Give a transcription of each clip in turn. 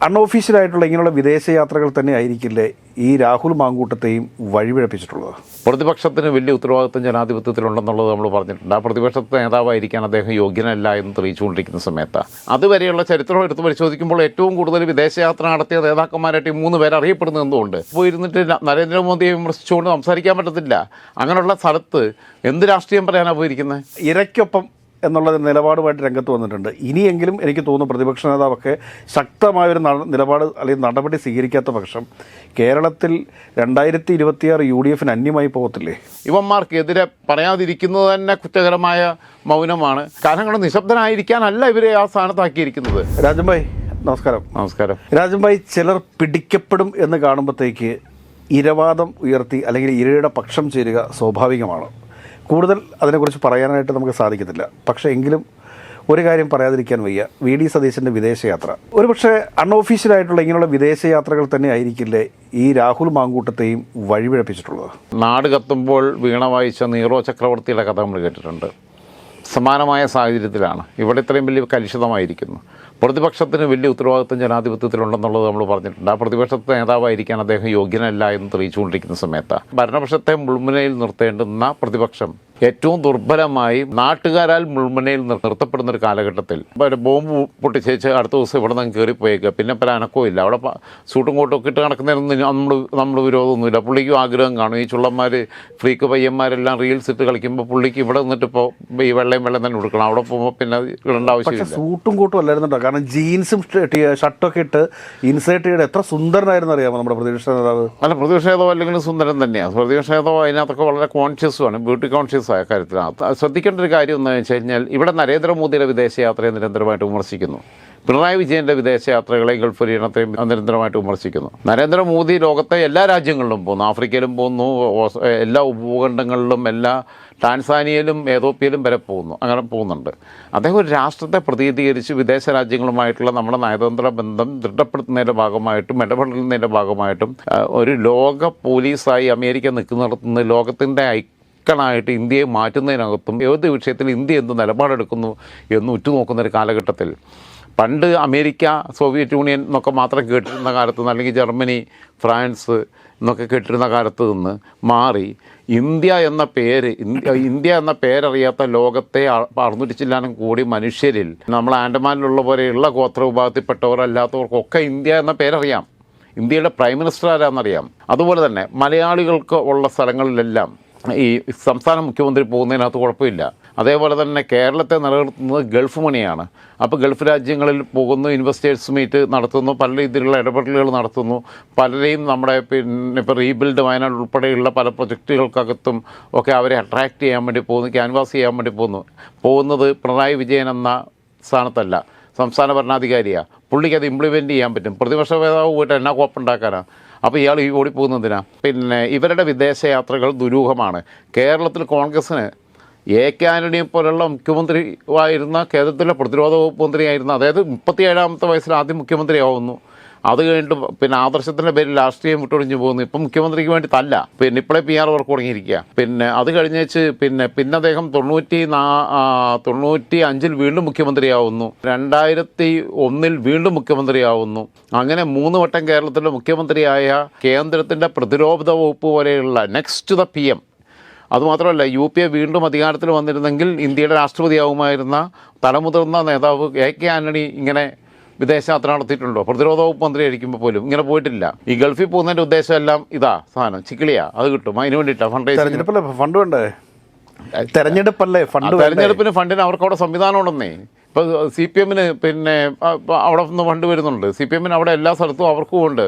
അൺഒഫീഷ്യലായിട്ടുള്ള ഇങ്ങനെയുള്ള വിദേശയാത്രകൾ തന്നെ ആയിരിക്കില്ലേ ഈ രാഹുൽ മാങ്കൂട്ടത്തെയും വഴിപിഴപ്പിച്ചിട്ടുള്ളത്? പ്രതിപക്ഷത്തിന് വലിയ ഉത്തരവാദിത്വം ജനാധിപത്യത്തിലുണ്ടെന്നുള്ളത് നമ്മൾ പറഞ്ഞിട്ടുണ്ട്. ആ പ്രതിപക്ഷത്തെ നേതാവായിരിക്കാൻ അദ്ദേഹം യോഗ്യനല്ല എന്ന് തെളിയിച്ചുകൊണ്ടിരിക്കുന്ന സമയത്ത് അതുവരെയുള്ള ചരിത്രം എടുത്ത് പരിശോധിക്കുമ്പോൾ ഏറ്റവും കൂടുതൽ വിദേശയാത്ര നടത്തിയ നേതാക്കന്മാരായിട്ട് ഈ 3 പേര് അറിയപ്പെടുന്നത് എന്തുകൊണ്ട് പോയിരുന്നിട്ട് നരേന്ദ്രമോദിയെ വിമർശിച്ചുകൊണ്ട് സംസാരിക്കാൻ പറ്റത്തില്ല? അങ്ങനെയുള്ള സ്ഥലത്ത് എന്ത് രാഷ്ട്രീയം പറയാനാണ് പോയിരിക്കുന്നത്? ഇരയ്ക്കൊപ്പം എന്നുള്ള നിലപാടുമായിട്ട് രംഗത്ത് വന്നിട്ടുണ്ട്. ഇനിയെങ്കിലും എനിക്ക് തോന്നുന്നു പ്രതിപക്ഷ നേതാവൊക്കെ ശക്തമായൊരു നിലപാട് അല്ലെങ്കിൽ നടപടി സ്വീകരിക്കാത്ത പക്ഷം കേരളത്തിൽ 2026 UDF അന്യമായി പോകത്തില്ലേ? ഇവന്മാർക്കെതിരെ പറയാതിരിക്കുന്നത് തന്നെ കുറ്റകരമായ മൗനമാണ്. കാരണങ്ങൾ നിശബ്ദനായിരിക്കാനല്ല ഇവരെ ആ സ്ഥാനത്താക്കിയിരിക്കുന്നത്. രാജൻ ഭായ് നമസ്കാരം. നമസ്കാരം. രാജൻ ഭായ്, ചിലർ പിടിക്കപ്പെടും എന്ന് കാണുമ്പോഴത്തേക്ക് ഇരവാദം ഉയർത്തി അല്ലെങ്കിൽ ഇരയുടെ പക്ഷം ചേരുക സ്വാഭാവികമാണ്. കൂടുതൽ അതിനെക്കുറിച്ച് പറയാനായിട്ട് നമുക്ക് സാധിക്കത്തില്ല. പക്ഷേ എങ്കിലും ഒരു കാര്യം പറയാതിരിക്കാൻ വയ്യ, VD സതീശൻ്റെ വിദേശയാത്ര. ഒരുപക്ഷെ അൺഒഫീഷ്യലായിട്ടുള്ള ഇങ്ങനെയുള്ള വിദേശയാത്രകൾ തന്നെ ആയിരിക്കില്ലേ ഈ രാഹുൽ മാങ്കൂട്ടത്തെയും വഴിപിഴപ്പിച്ചിട്ടുള്ളത്? നാട് കത്തുമ്പോൾ വീണ വായിച്ച നീറോ ചക്രവർത്തിയുടെ കഥ നമ്മൾ കേട്ടിട്ടുണ്ട്. സമാനമായ സാഹചര്യത്തിലാണ് ഇവിടെ ഇത്രയും വലിയ കലുഷിതമായിരിക്കുന്നു. പ്രതിപക്ഷത്തിന് വലിയ ഉത്തരവാദിത്വം ജനാധിപത്യത്തിലുണ്ടെന്നുള്ളത് നമ്മൾ പറഞ്ഞിട്ടുണ്ട്. ആ പ്രതിപക്ഷത്തെ നേതാവായിരിക്കാൻ അദ്ദേഹം യോഗ്യനല്ല എന്ന് തെളിയിച്ചുകൊണ്ടിരിക്കുന്ന സമയത്ത് ഭരണപക്ഷത്തെ മുൾമുനയിൽ നിർത്തേണ്ടുന്ന പ്രതിപക്ഷം ഏറ്റവും ദുർബലമായി നാട്ടുകാരാൽ മുൾമുനയിൽ നിർത്തപ്പെടുന്ന ഒരു കാലഘട്ടത്തിൽ ബോംബ് പൊട്ടിച്ചേച്ച് അടുത്ത ദിവസം ഇവിടെ നിന്ന് കയറിപ്പോയേക്കുക. പിന്നെ പല അനക്കവും ഇല്ല. അവിടെ സൂട്ടും കോട്ടും ഒക്കെ ഇട്ട് നടക്കുന്നതിനൊന്നും നമ്മൾ വിരോധമൊന്നുമില്ല. പുള്ളിക്കും ആഗ്രഹം കാണും. ഈ ചുള്ളന്മാർ ഫ്രീക്ക് പയ്യന്മാരെല്ലാം റീൽസ് ഇട്ട് കളിക്കുമ്പോൾ പുള്ളിക്ക് ഇവിടെ നിന്നിട്ട് ഇപ്പോൾ ഈ വെള്ളം തന്നെ കൊടുക്കണം. അവിടെ പോകുമ്പോൾ പിന്നെ ഇടേണ്ട ആവശ്യമില്ല. സൂട്ടും കോട്ടും അല്ലായിരുന്നുണ്ടോ? കാരണം ജീൻസും ഷർട്ടൊക്കെ ഇട്ട് ഇൻസേർട്ട് ചെയ്ത് എത്ര സുന്ദരനായിരുന്നു അറിയാമോ നമ്മുടെ പ്രതിപക്ഷ നേതാവ്? അല്ല, പ്രതിപക്ഷ നേതാവ് അല്ലെങ്കിൽ സുന്ദരൻ തന്നെയാണ്. പ്രതിപക്ഷ നേതാവ് അതിനകത്തൊക്കെ വളരെ കോൺഷ്യസുമാണ്, ബ്യൂട്ടി കോൺഷ്യസ് ആയ കാര്യത്തിനകത്ത്. ശ്രദ്ധിക്കേണ്ട ഒരു കാര്യം എന്താണെന്ന് വെച്ച് കഴിഞ്ഞാൽ ഇവിടെ നരേന്ദ്രമോദിയുടെ വിദേശയാത്രയെ നിരന്തരമായിട്ട് വിമർശിക്കുന്നു. പിണറായി വിജയൻ്റെ വിദേശയാത്രകളെയും ഗൾഫ് പര്യടനത്തെയും നിരന്തരമായിട്ട് വിമർശിക്കുന്നു. നരേന്ദ്രമോദി ലോകത്തെ എല്ലാ രാജ്യങ്ങളിലും പോകുന്നു. ആഫ്രിക്കയിലും പോകുന്നു, എല്ലാ ഉപഭൂഖണ്ഡങ്ങളിലും, എല്ലാ ടാൻസാനിയയിലും എതോപ്യയിലും വരെ അങ്ങനെ പോകുന്നുണ്ട്. അദ്ദേഹം ഒരു രാഷ്ട്രത്തെ പ്രതിനിധീകരിച്ച് വിദേശ രാജ്യങ്ങളുമായിട്ടുള്ള നമ്മുടെ നയതന്ത്ര ബന്ധം ദൃഢപ്പെടുത്തുന്നതിൻ്റെ ഭാഗമായിട്ടും ഇടപെടുന്നതിൻ്റെ ഭാഗമായിട്ടും ഒരു ലോക പോലീസായി അമേരിക്ക നിൽക്കുന്നിടത്തുനിന്ന് ലോകത്തിൻ്റെ ായിട്ട് ഇന്ത്യയെ മാറ്റുന്നതിനകത്തും ഏത് വിഷയത്തിൽ ഇന്ത്യ എന്ത് നിലപാടെടുക്കുന്നു എന്ന് ഉറ്റുനോക്കുന്നൊരു കാലഘട്ടത്തിൽ പണ്ട് അമേരിക്ക, സോവിയറ്റ് യൂണിയൻ എന്നൊക്കെ മാത്രം കേട്ടിരുന്ന കാലത്ത് നിന്ന്, അല്ലെങ്കിൽ ജർമ്മനി, ഫ്രാൻസ് എന്നൊക്കെ കേട്ടിരുന്ന കാലത്ത് നിന്ന് മാറി ഇന്ത്യ എന്ന പേരറിയാത്ത ലോകത്തെ 600 ചില്ലാനും കൂടി മനുഷ്യരിൽ നമ്മൾ ആൻഡമാനിലുള്ള പോലെയുള്ള ഗോത്ര വിഭാഗത്തിൽപ്പെട്ടവർ അല്ലാത്തവർക്കൊക്കെ ഇന്ത്യ എന്ന പേരറിയാം. ഇന്ത്യയുടെ പ്രൈം മിനിസ്റ്റർ ആരാന്നറിയാം. അതുപോലെ തന്നെ മലയാളികൾക്ക് ഉള്ള സ്ഥലങ്ങളിലെല്ലാം ഈ സംസ്ഥാന മുഖ്യമന്ത്രി പോകുന്നതിനകത്ത് കുഴപ്പമില്ല. അതേപോലെ തന്നെ കേരളത്തെ നിലനിർത്തുന്നത് ഗൾഫ് മണിയാണ്. അപ്പോൾ ഗൾഫ് രാജ്യങ്ങളിൽ പോകുന്നു, ഇൻവെസ്റ്റേഴ്സ് മീറ്റ് നടത്തുന്നു, പല രീതിയിലുള്ള ഇടപെടലുകൾ നടത്തുന്നു. പലരെയും നമ്മുടെ ഇപ്പോൾ റീബിൽഡ് വയനാട് ഉൾപ്പെടെയുള്ള പല പ്രൊജക്റ്റുകൾക്കകത്തും ഒക്കെ അവരെ അട്രാക്റ്റ് ചെയ്യാൻ വേണ്ടി പോകുന്നു, ക്യാൻവാസ് ചെയ്യാൻ വേണ്ടി പോകുന്നത് പിണറായി വിജയൻ എന്ന സ്ഥാനത്തല്ല, സംസ്ഥാന ഭരണാധികാരിയാണ്. പുള്ളിക്ക് അത് ഇംപ്ലിമെൻറ്റ് ചെയ്യാൻ പറ്റും. പ്രതിപക്ഷ നേതാവ് പോയിട്ട് എന്നാ കോപ്പുണ്ടാക്കാനാണ്? അപ്പോൾ ഇയാൾ ഈ ഓടിപ്പോകുന്നതിനാ? പിന്നെ ഇവരുടെ വിദേശയാത്രകൾ ദുരൂഹമാണ്. കേരളത്തിൽ കോൺഗ്രസ്സിന് AK ആൻ്റണിയെ പോലുള്ള മുഖ്യമന്ത്രി ആയിരുന്ന, കേരളത്തിലെ പ്രതിരോധ വകുപ്പ് മന്ത്രിയായിരുന്ന, അതായത് 37ാമത്തെ വയസ്സിൽ ആദ്യം മുഖ്യമന്ത്രിയാവുന്നു. അത് കഴിഞ്ഞിട്ട് പിന്നെ ആദർശത്തിൻ്റെ പേരിൽ രാഷ്ട്രീയം വിട്ടൊഴിഞ്ഞു പോകുന്നു. ഇപ്പം മുഖ്യമന്ത്രിക്ക് വേണ്ടി തല്ല, പിന്നെ ഇപ്പോഴേ PR വർക്ക് തുടങ്ങിയിരിക്കുക. പിന്നെ അത് കഴിഞ്ഞേച്ച് പിന്നെ അദ്ദേഹം 95 വീണ്ടും മുഖ്യമന്ത്രിയാവുന്നു, 2001 വീണ്ടും മുഖ്യമന്ത്രിയാവുന്നു. അങ്ങനെ 3 വട്ടം കേരളത്തിലെ മുഖ്യമന്ത്രിയായ കേന്ദ്രത്തിൻ്റെ പ്രതിരോധ വകുപ്പ് പോലെയുള്ള നെക്സ്റ്റ് ദ PM. അതുമാത്രമല്ല, UPA വീണ്ടും അധികാരത്തിൽ വന്നിരുന്നെങ്കിൽ ഇന്ത്യയുടെ രാഷ്ട്രപതിയാവുമായിരുന്ന തലമുതിർന്ന നേതാവ് AK ആൻ്റണി ഇങ്ങനെ വിദേശയാത്ര നടത്തിയിട്ടുണ്ടോ? പ്രതിരോധ വകുപ്പ് മന്ത്രിയായിരിക്കുമ്പോൾ പോലും ഇങ്ങനെ പോയിട്ടില്ല. ഈ ഗൾഫിൽ പോകുന്നതിൻ്റെ ഉദ്ദേശം എല്ലാം ഇതാ സാധനം ചിക്കിളിയാ, അത് കിട്ടും, അതിന് വേണ്ടിയിട്ടാണ് ഫണ്ട് വേണ്ടേ? തെരഞ്ഞെടുപ്പിന് ഫണ്ടിന് അവർക്കവിടെ സംവിധാനം ഉണ്ടെന്നേ. ഇപ്പോൾ CPMന് പിന്നെ അവിടെ നിന്ന് ഫണ്ട് വരുന്നുണ്ട്. CPMന് അവിടെ എല്ലാ സ്ഥലത്തും അവർക്കും ഉണ്ട്.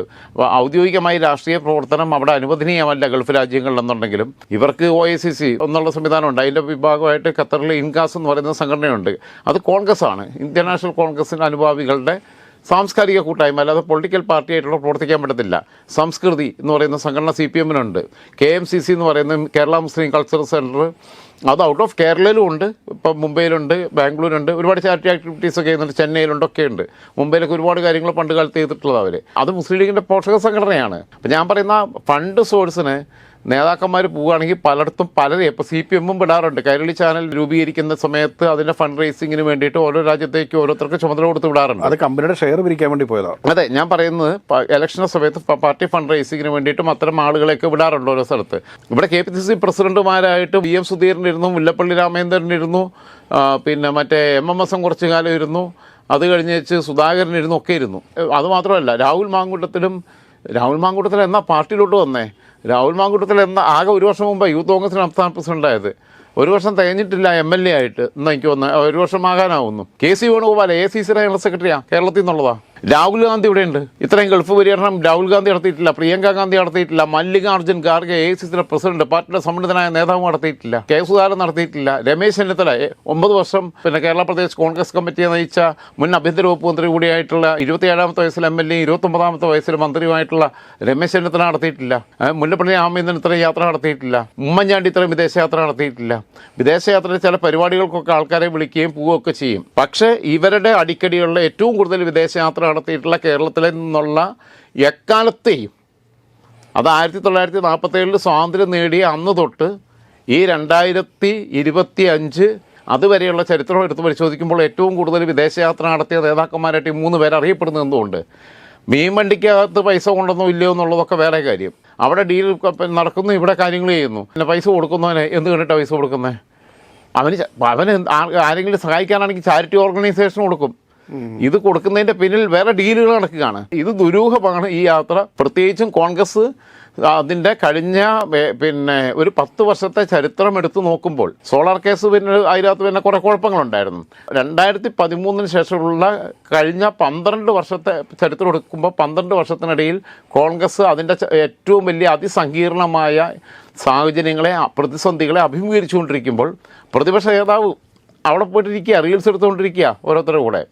ഔദ്യോഗികമായി രാഷ്ട്രീയ പ്രവർത്തനം അവിടെ അനുവദനീയമല്ല ഗൾഫ് രാജ്യങ്ങളിലെന്നുണ്ടെങ്കിലും ഇവർക്ക് OICC എന്നുള്ള സംവിധാനമുണ്ട്. അതിൻ്റെ വിഭാഗമായിട്ട് ഖത്തറിൽ ഇൻകാസ് എന്ന് പറയുന്ന സംഘടനയുണ്ട്. അത് കോൺഗ്രസ്സാണ്, ഇന്ത്യൻ നാഷണൽ കോൺഗ്രസിൻ്റെ അനുഭാവികളുടെ സാംസ്കാരിക കൂട്ടായ്മ, അല്ലാതെ പൊളിറ്റിക്കൽ പാർട്ടിയായിട്ടുള്ള പ്രവർത്തിക്കാൻ പറ്റത്തില്ല. സംസ്കൃതി എന്ന് പറയുന്ന സംഘടന CPMനുണ്ട്. KMCC എന്ന് പറയുന്ന കേരള മുസ്ലിം കൾച്ചറൽ സെൻറ്റർ, അത് ഔട്ട് ഓഫ് കേരളയിലും ഉണ്ട്, ഇപ്പം മുംബൈയിലുണ്ട്, ബാംഗ്ലൂരുണ്ട്, ഒരുപാട് ചാരിറ്റി ആക്ടിവിറ്റീസൊക്കെ ചെയ്യുന്നുണ്ട്, ചെന്നൈയിലുണ്ടൊക്കെ ഉണ്ട്. മുംബൈയിലൊക്കെ ഒരുപാട് കാര്യങ്ങൾ പണ്ട് കാലത്ത് ചെയ്തിട്ടുള്ളത് അവർ. അത് മുസ്ലിം ലീഗിൻ്റെ പോഷക സംഘടനയാണ്. അപ്പം ഞാൻ പറയുന്ന ഫണ്ട് സോഴ്സിന് നേതാക്കന്മാർ പോവുകയാണെങ്കിൽ പലയിടത്തും പലരും ഇപ്പോൾ CPM വിടാറുണ്ട്. കൈരളി ചാനൽ രൂപീകരിക്കുന്ന സമയത്ത് അതിൻ്റെ ഫണ്ട് റേസിങ്ങിന് വേണ്ടിയിട്ട് ഓരോ രാജ്യത്തേക്ക് ഓരോരുത്തർക്ക് ചുമതല കൊടുത്ത് വിടാറുണ്ട്. അത് കമ്പനിയുടെ ഷെയർ പിരിക്കാൻ വേണ്ടി പോയതാണ്. അതെ, ഞാൻ പറയുന്നത് ഇലക്ഷൻ്റെ സമയത്ത് പാർട്ടി ഫണ്ട് റേസിങ്ങിന് വേണ്ടിയിട്ടും അത്തരം ആളുകളെയൊക്കെ വിടാറുണ്ട് ഓരോ സ്ഥലത്ത്. ഇവിടെ KPCC പ്രസിഡന്റുമാരായിട്ട് VM സുധീരനിരുന്നു, മുല്ലപ്പള്ളി രാമചന്ദ്രനിരുന്നു, പിന്നെ മറ്റേ MMS കുറച്ചു കാലം ഇരുന്നു, അത് കഴിഞ്ഞ് വെച്ച് സുധാകരനിരുന്നു, ഒക്കെ ഇരുന്നു. അതുമാത്രമല്ല, രാഹുൽ മാങ്കൂട്ടത്തിൽ എന്നാ പാർട്ടിയിലോട്ട് വന്നേ? രാഹുൽ മാങ്കൂട്ടത്തിൽ ആകെ ഒരു വർഷം മുമ്പ് യൂത്ത് കോൺഗ്രസിന് സംസ്ഥാന പ്രസിഡന്റായത്. ഒരു വർഷം തികഞ്ഞിട്ടില്ല MLA ആയിട്ട്. എന്നാ എനിക്ക് തോന്നുന്നത് ഒരു വർഷം ആകാനാവുന്നു. KC വേണുഗോപാൽ ACC ജനറൽ സെക്രട്ടറിയാണ്, കേരളത്തിൽ നിന്നുള്ളതാ. രാഹുൽ ഗാന്ധി ഇവിടെയുണ്ട്. ഇത്രയും ഗൾഫ് പര്യടനം രാഹുൽ ഗാന്ധി നടത്തിയിട്ടില്ല, പ്രിയങ്ക ഗാന്ധി നടത്തിയിട്ടില്ല, മല്ലികാർജ്ജുൻ ഖാർഗെ ACCയുടെ പ്രസിഡന്റ്, പാർട്ടിയുടെ സമ്മതിദനായ നേതാവ് നടത്തിയിട്ടില്ല, K സുധാകരൻ നടത്തിയിട്ടില്ല, രമേശ് ചെന്നിത്തല 9 വർഷം പിന്നെ കേരള പ്രദേശ് കോൺഗ്രസ് കമ്മിറ്റിയെ നയിച്ച മുൻ ആഭ്യന്തര വകുപ്പ് മന്ത്രി കൂടിയായിട്ടുള്ള 27ാമത്തെ വയസ്സിൽ MLA, 29ാമത്തെ വയസ്സിൽ മന്ത്രിയുമായിട്ടുള്ള രമേശ് ചെന്നിത്തല നടത്തിയിട്ടില്ല. മുല്ലപ്പള്ളി രാമചന്ദ്രൻ ഇത്രയും യാത്ര നടത്തിയിട്ടില്ല. ഉമ്മൻചാണ്ടി ഇത്രയും വിദേശയാത്ര നടത്തിയിട്ടില്ല. വിദേശയാത്രയിൽ ചില പരിപാടികൾക്കൊക്കെ ആൾക്കാരെ വിളിക്കുകയും പോവുകയൊക്കെ ചെയ്യും. പക്ഷേ ഇവരുടെ അടിക്കടിയുള്ള ഏറ്റവും കൂടുതൽ വിദേശയാത്ര നടത്തിയിട്ടുള്ള കേരളത്തിൽ നിന്നുള്ള എക്കാലത്തെയും, അത് 1947 സ്വാതന്ത്ര്യം നേടിയ അന്ന് തൊട്ട് ഈ 2025 അതുവരെയുള്ള ചരിത്രം എടുത്ത് പരിശോധിക്കുമ്പോൾ ഏറ്റവും കൂടുതൽ വിദേശയാത്ര നടത്തിയ നേതാക്കന്മാരായിട്ട് ഈ 3 പേർ അറിയപ്പെടുന്നത് എന്തുകൊണ്ട്? മീൻ വണ്ടിക്കകത്ത് പൈസ കൊണ്ടൊന്നും ഇല്ലയോ എന്നുള്ളതൊക്കെ വേറെ കാര്യം. അവിടെ ഡീൽ നടക്കുന്നു, ഇവിടെ കാര്യങ്ങൾ ചെയ്യുന്നു. പിന്നെ പൈസ കൊടുക്കുന്നവനെ എന്ത് കണ്ടിട്ടാണ് പൈസ കൊടുക്കുന്നത്? അവന് ആരെങ്കിലും സഹായിക്കാനാണെങ്കിൽ ചാരിറ്റി ഓർഗനൈസേഷൻ കൊടുക്കും. ഇത് കൊടുക്കുന്നതിൻ്റെ പിന്നിൽ വേറെ ഡീലുകൾ നടക്കുകയാണ്. ഇത് ദുരൂഹമാണ് ഈ യാത്ര. പ്രത്യേകിച്ചും കോൺഗ്രസ് അതിൻ്റെ കഴിഞ്ഞ പിന്നെ ഒരു 10 വർഷത്തെ ചരിത്രം എടുത്തു നോക്കുമ്പോൾ സോളാർ കേസ് പിന്നെ അതിനകത്ത് പിന്നെ കുറേ കുഴപ്പങ്ങളുണ്ടായിരുന്നു. 2013 ശേഷമുള്ള കഴിഞ്ഞ 12 വർഷത്തെ ചരിത്രം എടുക്കുമ്പോൾ 12 വർഷത്തിനിടയിൽ കോൺഗ്രസ് അതിൻ്റെ ഏറ്റവും വലിയ അതിസങ്കീർണമായ സാഹചര്യങ്ങളെ, പ്രതിസന്ധികളെ അഭിമുഖീകരിച്ചുകൊണ്ടിരിക്കുമ്പോൾ പ്രതിപക്ഷ നേതാവ് അവിടെ പോയിട്ടിരിക്കുക, റീൽസ് എടുത്തുകൊണ്ടിരിക്കുക ഓരോരുത്തരുടെ കൂടെ.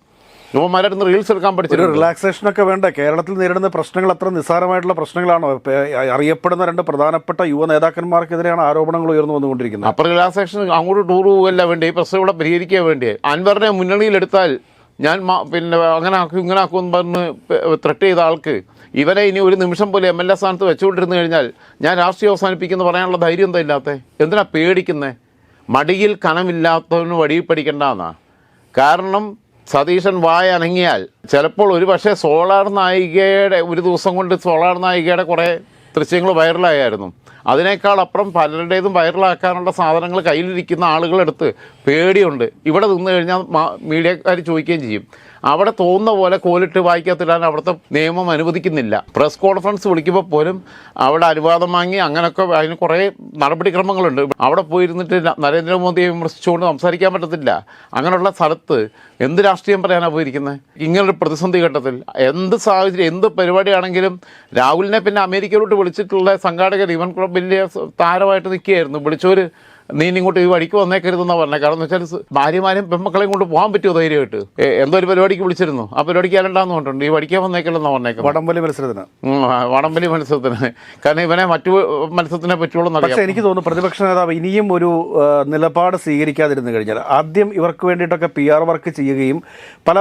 യുവമാരായിരുന്നു റീൽസ് എടുക്കാൻ പഠിച്ചത്. ഒരു റിലാക്സേഷനൊക്കെ വേണ്ട. കേരളത്തിൽ നേരിടുന്ന പ്രശ്നങ്ങൾ അത്ര നിസ്സാരമായിട്ടുള്ള പ്രശ്നങ്ങളാണോ? അറിയപ്പെടുന്ന 2 പ്രധാനപ്പെട്ട യുവ നേതാക്കന്മാർക്കെതിരെയാണ് ആരോപണങ്ങൾ ഉയർന്നു വന്നുകൊണ്ടിരിക്കുന്നത്. അപ്പോൾ റിലാക്സേഷൻ അങ്ങോട്ട് ടൂർ പോകല്ല വേണ്ടി, ഈ പ്രശ്നം ഇവിടെ പരിഹരിക്കാൻ വേണ്ടി. അൻവറിനെ മുന്നണിയിലെടുത്താൽ ഞാൻ പിന്നെ അങ്ങനെ ആക്കും ഇങ്ങനെ ആക്കും എന്ന് പറഞ്ഞ് ത്രെട്ട് ചെയ്ത ആൾക്ക് ഇവരെ ഇനി ഒരു നിമിഷം പോലെ MLA സ്ഥാനത്ത് വെച്ചുകൊണ്ടിരുന്നു കഴിഞ്ഞാൽ ഞാൻ രാഷ്ട്രീയം അവസാനിപ്പിക്കുന്നു പറയാനുള്ള ധൈര്യം എന്താ ഇല്ലാത്തത്? എന്തിനാ പേടിക്കുന്നത്? മടിയിൽ കനമില്ലാത്തവന് വടിയിൽ പഠിക്കേണ്ടെന്നാ. കാരണം സതീശൻ വായ അനങ്ങിയാൽ ചിലപ്പോൾ ഒരു പക്ഷേ സോളാർ നായികയുടെ ഒരു ദിവസം കൊണ്ട് സോളാർ നായികയുടെ കുറേ ദൃശ്യങ്ങൾ വൈറലായിരുന്നു. അതിനേക്കാൾ അപ്പുറം പലരുടേതും വൈറലാക്കാനുള്ള സാധനങ്ങൾ കയ്യിലിരിക്കുന്ന ആളുകളെടുത്ത് പേടിയുണ്ട്. ഇവിടെ നിന്ന് കഴിഞ്ഞാൽ മീഡിയക്കാർ ചോദിക്കുകയും ചെയ്യും. അവിടെ തോന്നുന്ന പോലെ കോലിട്ട് വായിക്കാത്തിടാൻ അവിടുത്തെ നിയമം അനുവദിക്കുന്നില്ല. പ്രസ് കോൺഫറൻസ് വിളിക്കുമ്പോൾ പോലും അവിടെ അനുവാദം വാങ്ങി അങ്ങനെയൊക്കെ അതിന് കുറേ നടപടിക്രമങ്ങളുണ്ട്. അവിടെ പോയിരുന്നിട്ട് നരേന്ദ്രമോദിയെ വിമർശിച്ചുകൊണ്ട് സംസാരിക്കാൻ പറ്റത്തില്ല. അങ്ങനെയുള്ള സ്ഥലത്ത് എന്ത് രാഷ്ട്രീയം പറയാനാണ് പോയിരിക്കുന്നത്? ഇങ്ങനൊരു പ്രതിസന്ധി ഘട്ടത്തിൽ എന്ത് സാഹചര്യം, എന്ത് പരിപാടിയാണെങ്കിലും രാഹുലിനെ പിന്നെ അമേരിക്കയിലോട്ട് വിളിച്ചിട്ടുള്ള സംഘാടകർ ഇവൻ വലിയ താരമായിട്ട് നിൽക്കുകയായിരുന്നു. വിളിച്ചവർ നീ ഇങ്ങോട്ട് ഈ വഴിക്ക് വന്നേക്കരുതെന്നാണ് പറഞ്ഞത്. കാരണം എന്ന് വെച്ചാൽ ഭാര്യമാരും പെൺമക്കളെയും കൊണ്ട് പോകാൻ പറ്റുമോ ധൈര്യമായിട്ട്? എന്തോ ഒരു പരിപാടിക്ക് വിളിച്ചിരുന്നു, ആ പരിപാടിക്ക് ആരണ്ടാന്ന് പറഞ്ഞിട്ടുണ്ട്. ഈ വടിക്കാൻ വന്നേക്കല്ലെന്നാണ് പറഞ്ഞേക്കുന്നത്. വടംവലി മത്സരത്തിന്. കാരണം ഇവനെ മറ്റു മത്സരത്തിനെ പറ്റുള്ളൂ. പക്ഷേ എനിക്ക് തോന്നുന്നു പ്രതിപക്ഷ നേതാവ് ഇനിയും ഒരു നിലപാട് സ്വീകരിക്കാതിരുന്നു കഴിഞ്ഞാൽ, ആദ്യം ഇവർക്ക് വേണ്ടിയിട്ടൊക്കെ PR വർക്ക് ചെയ്യുകയും പല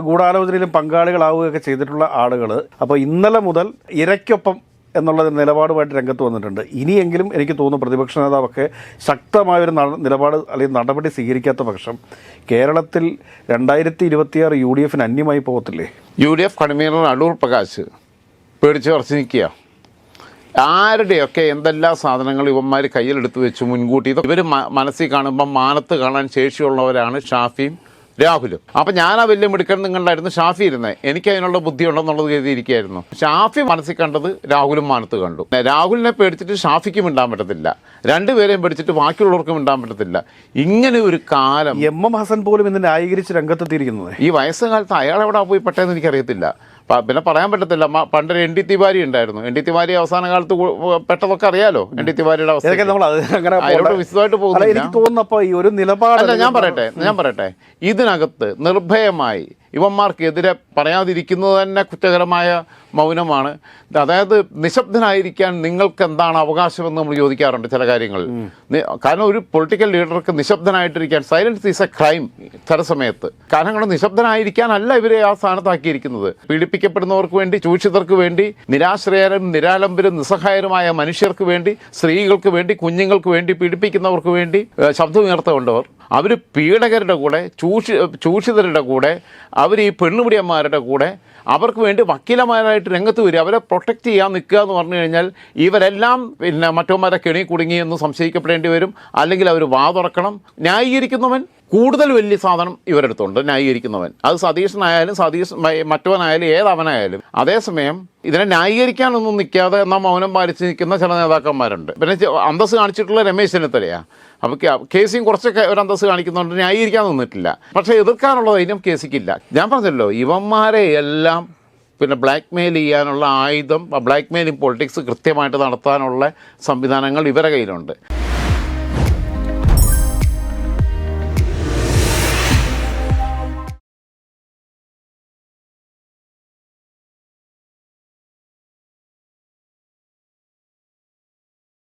ഗൂഢാലോചനയിലും പങ്കാളികളാവുകയൊക്കെ ചെയ്തിട്ടുള്ള ആളുകൾ അപ്പോൾ ഇന്നലെ മുതൽ ഇരയ്ക്കൊപ്പം എന്നുള്ള നിലപാടുമായിട്ട് രംഗത്ത് വന്നിട്ടുണ്ട്. ഇനിയെങ്കിലും എനിക്ക് തോന്നുന്നു പ്രതിപക്ഷ നേതാവൊക്കെ ശക്തമായൊരു നിലപാട് അല്ലെങ്കിൽ നടപടി സ്വീകരിക്കാത്ത പക്ഷം കേരളത്തിൽ 2026 UDF അന്യമായി പോകത്തില്ലേ? UDF കൺവീനർ അടൂർ പ്രകാശ് പേടിച്ച് ഉറച്ചു നിൽക്കുക. ആരുടെയൊക്കെ എന്തെല്ലാം സാധനങ്ങൾ ഇവന്മാർ കയ്യിലെടുത്ത് വെച്ചു മുൻകൂട്ടി. ഇവർ മനസ്സിൽ കാണുമ്പം മാനത്ത് കാണാൻ ശേഷിയുള്ളവരാണ് ഷാഫിയും രാഹുലും. അപ്പം ഞാൻ ആ വലിയ മിടുക്കൻ കണ്ടായിരുന്നു ഷാഫി ഇരുന്നത്. എനിക്ക് അതിനുള്ള ബുദ്ധി ഉണ്ടെന്നുള്ളത് കരുതിയിരിക്കുകയായിരുന്നു. ഷാഫി മനസ്സിൽ കണ്ടത് രാഹുലും മാനത്ത് കണ്ടു. രാഹുലിനെ പേടിച്ചിട്ട് ഷാഫിക്കും മിണ്ടാൻ പറ്റത്തില്ല, രണ്ടുപേരെയും പേടിച്ചിട്ട് ബാക്കിയുള്ളവർക്കും മിണ്ടാൻ പറ്റത്തില്ല. ഇങ്ങനെ ഒരു കാലം. MM ഹസൻ പോലും ഇന്ന് ന്യായീകരിച്ച് രംഗത്തെത്തിയിരിക്കുന്നത്. ഈ വയസ്സുകാലത്ത് അയാൾ എവിടെ പോയി പെട്ടെന്ന് എനിക്കറിയത്തില്ല. പിന്നെ പറയാൻ പറ്റത്തില്ല. പണ്ടൊരു ND തിവാരി ഉണ്ടായിരുന്നു. ND തിവാരി അവസാന കാലത്ത് പെട്ടതൊക്കെ അറിയാലോ. ND തിവാരിയുടെ അവസ്ഥ വിശദമായിട്ട് പോകുന്നില്ല. എനിക്ക് തോന്നുന്നപ്പോൾ ഈ ഒരു നിലപാട് ഞാൻ പറയട്ടെ ഇതിനകത്ത് നിർഭയമായി ഇവന്മാർക്കെതിരെ പറയാതിരിക്കുന്നത് തന്നെ കുറ്റകരമായ മൗനമാണ്. അതായത് നിശബ്ദനായിരിക്കാൻ നിങ്ങൾക്ക് എന്താണ് അവകാശമെന്ന് നമ്മൾ ചോദിക്കാറുണ്ട് ചില കാര്യങ്ങളിൽ. കാരണം ഒരു പൊളിറ്റിക്കൽ ലീഡർക്ക് നിശബ്ദനായിട്ടിരിക്കാൻ, സൈലൻസ് ഈസ് എ ക്രൈം ചില സമയത്ത്. കാരണം കൊണ്ട് നിശബ്ദനായിരിക്കാനല്ല ഇവരെ ആ സ്ഥാനത്താക്കിയിരിക്കുന്നത്. പീഡിപ്പിക്കപ്പെടുന്നവർക്ക് വേണ്ടി, ചൂഷിതർക്ക് വേണ്ടി, നിരാശ്രയരും നിരാലംബരും നിസ്സഹായരുമായ മനുഷ്യർക്ക് വേണ്ടി, സ്ത്രീകൾക്ക് വേണ്ടി, കുഞ്ഞുങ്ങൾക്ക് വേണ്ടി, പീഡിപ്പിക്കുന്നവർക്ക് വേണ്ടി ശബ്ദമുയർത്തുകൊണ്ടവർ, അവർ പീഡകരുടെ കൂടെ, ചൂഷിതരുടെ കൂടെ, അവർ ഈ പെണ്ണുപിടിയന്മാരുടെ കൂടെ അവർക്ക് വേണ്ടി വക്കീലന്മാരായിട്ട് രംഗത്ത് വരിക, അവരെ പ്രൊട്ടക്റ്റ് ചെയ്യാൻ നിൽക്കുക എന്ന് പറഞ്ഞു കഴിഞ്ഞാൽ ഇവരെല്ലാം പിന്നെ മറ്റവന്മാരെ കെണി കുടുങ്ങി എന്ന് സംശയിക്കപ്പെടേണ്ടി വരും. അല്ലെങ്കിൽ അവർ വാതുറക്കണം. ന്യായീകരിക്കുന്നവൻ കൂടുതൽ വലിയ സാധനം ഇവരെടുത്തുണ്ട്. ന്യായീകരിക്കുന്നവൻ, അത് സതീശനായാലും മറ്റവനായാലും ഏതവനായാലും. അതേസമയം ഇതിനെ ന്യായീകരിക്കാനൊന്നും നിൽക്കാതെ എന്നാൽ മൗനം പാലിച്ച് നിൽക്കുന്ന ചില നേതാക്കന്മാരുണ്ട്. പിന്നെ അന്തസ്സ് കാണിച്ചിട്ടുള്ള രമേശ് ചെന്നിത്തലയാണ്. അപ്പോൾ കേസിയും കുറച്ചൊക്കെ ഒരു അന്തസ്സ് കാണിക്കുന്നുണ്ട്, ന്യായീകരിക്കാൻ നിന്നിട്ടില്ല. പക്ഷേ എതിർക്കാനുള്ള ധൈര്യം കേസിക്കില്ല. ഞാൻ പറഞ്ഞല്ലോ, ഇവന്മാരെ എല്ലാം പിന്നെ ബ്ലാക്ക് മെയിൽ ചെയ്യാനുള്ള ആയുധം, ബ്ലാക്ക് മെയിലിംഗ് പൊളിറ്റിക്സ് കൃത്യമായിട്ട് നടത്താനുള്ള സംവിധാനങ്ങൾ ഇവരുടെ കയ്യിലുണ്ട്.